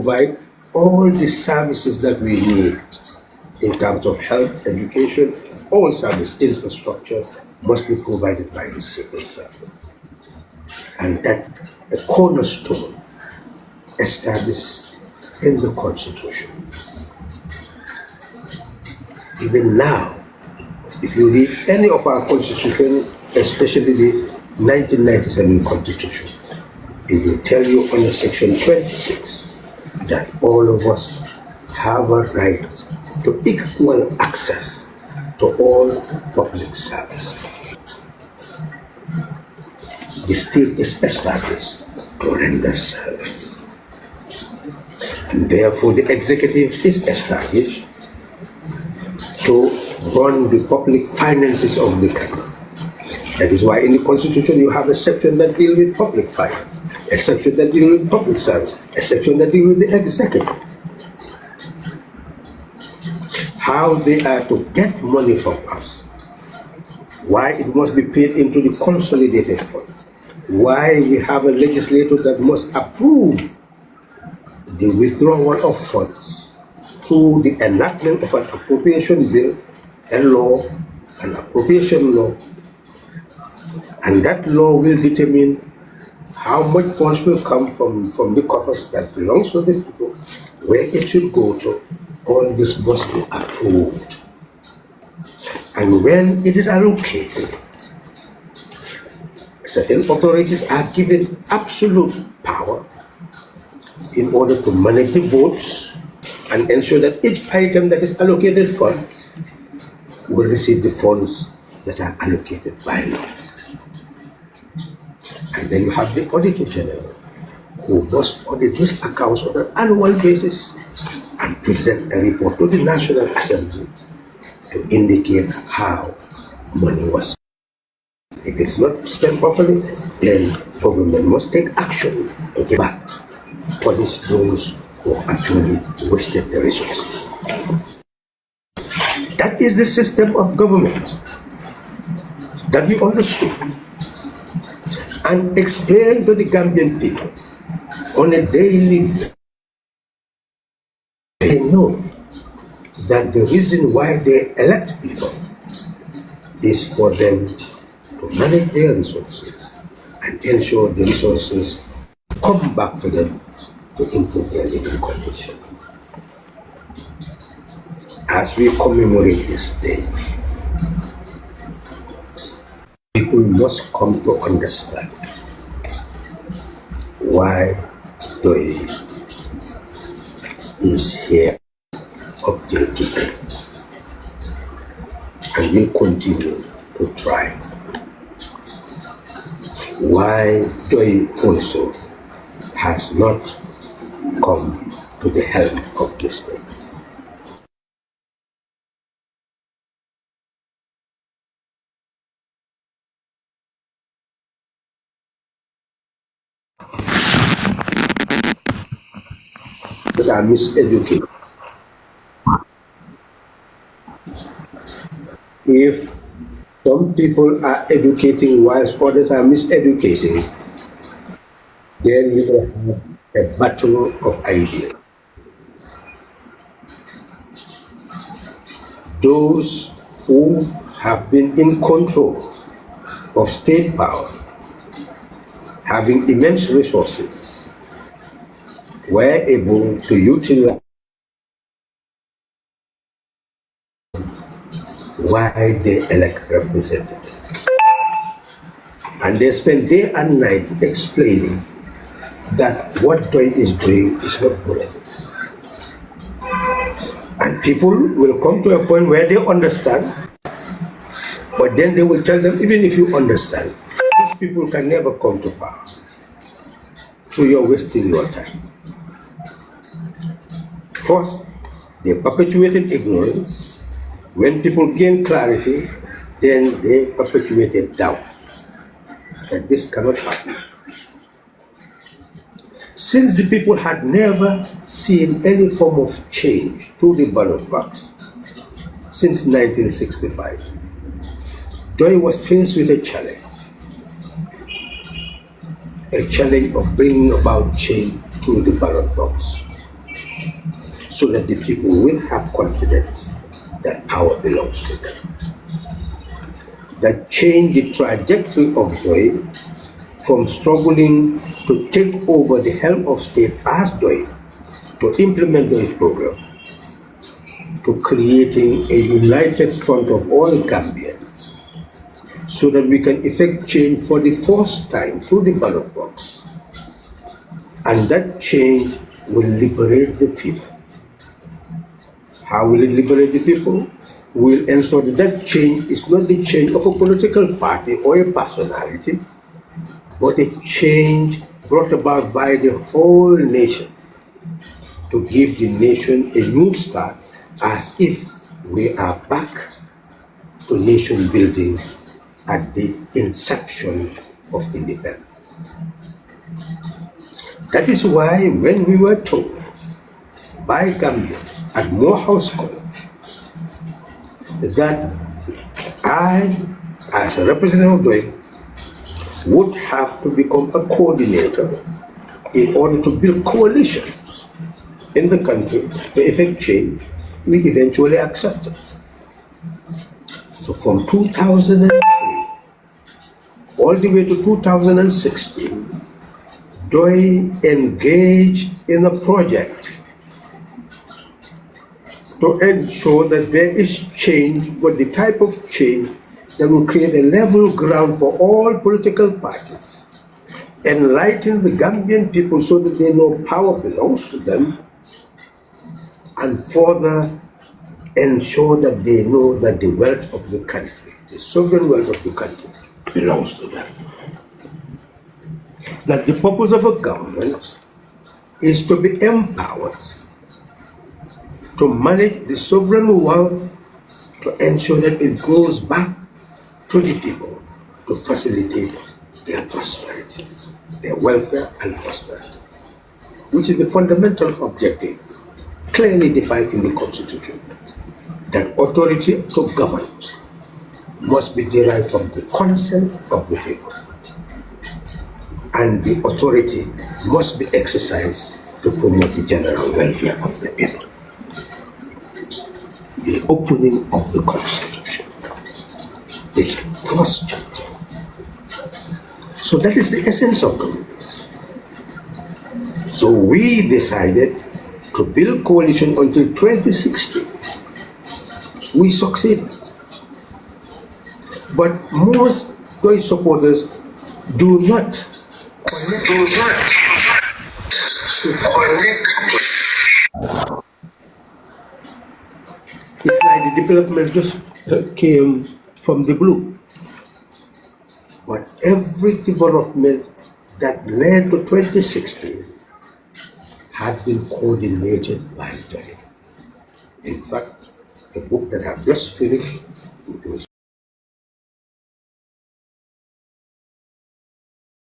provide all the services that we need in terms of health, education, all service infrastructure must be provided by the civil service. And that's a cornerstone established in the Constitution. Even now, if you read any of our Constitution, especially the 1997 Constitution, it will tell you under Section 26 that all of us have a right to equal access to all public services. The state is established to render service, and therefore the executive is established to run the public finances of the country. That is why in the Constitution you have a section that deals with public finance, a section that deals with public service, a section that deals with the executive. How they are to get money from us, why it must be paid into the consolidated fund, why we have a legislator that must approve the withdrawal of funds through the enactment of an appropriation bill, a law, an appropriation law, and that law will determine how much funds will come from the coffers that belongs to the people, where it should go to. All this must be approved. And when it is allocated, certain authorities are given absolute power in order to manage the votes and ensure that each item that is allocated for will receive the funds that are allocated by law. And then you have the Auditor General, who must audit these accounts on an annual basis and present a report to the National Assembly to indicate how money was spent. If it's not spent properly, then government must take action to get back, punish those who actually wasted the resources. That is the system of government that we understood and explain to the Gambian people on a daily basis. They know that the reason why they elect people is for them to manage their resources and ensure the resources come back to them to improve their living condition. As we commemorate this day, people must come to understand why Pdois is here up till today and will continue to try. Why Pdois also has not come to the help of the states. Because are miseducated. If some people are educating whilst others are miseducating, then you will have a battle of ideas. Those who have been in control of state power, having immense resources, were able to utilize why they elect representatives. And they spend day and night explaining that what Pdois is doing is not politics. And people will come to a point where they understand, but then they will tell them, even if you understand, these people can never come to power. So you're wasting your time. First, they perpetuated ignorance. When people gain clarity, then they perpetuated doubt that this cannot happen. Since the people had never seen any form of change to the ballot box since 1965, Pdois was faced with a challenge of bringing about change to the ballot box. so that the people will have confidence that power belongs to them. That change the trajectory of Doi from struggling to take over the helm of state as Doi, to implement Doi's program, to creating a united front of all Gambians, so that we can effect change for the first time through the ballot box. And that change will liberate the people. How will it liberate the people? We'll ensure that that change is not the change of a political party or a personality, but a change brought about by the whole nation, to give the nation a new start, as if we are back to nation building at the inception of independence. That is why when we were told by Gambians at Morehouse College that I, as a representative of Doi, would have to become a coordinator in order to build coalitions in the country to effect change, we eventually accepted. So from 2003 all the way to 2016, Doi engaged in a project to ensure that there is change, but the type of change that will create a level ground for all political parties, enlighten the Gambian people so that they know power belongs to them, and further ensure that they know that the wealth of the country, the sovereign wealth of the country, belongs to them. That the purpose of a government is to be empowered to manage the sovereign wealth, to ensure that it goes back to the people, to facilitate their prosperity, their welfare and prosperity, which is the fundamental objective clearly defined in the Constitution, that authority to govern must be derived from the consent of the people, and the authority must be exercised to promote the general welfare of the people. The opening of the Constitution, the first chapter. So that is the essence of government. So we decided to build coalition until 2016. We succeeded. But most Doi supporters do not connect. It's like the development just came from the blue. But every development that led to 2016 had been coordinated by Doi. In fact, the book that I've just finished, it was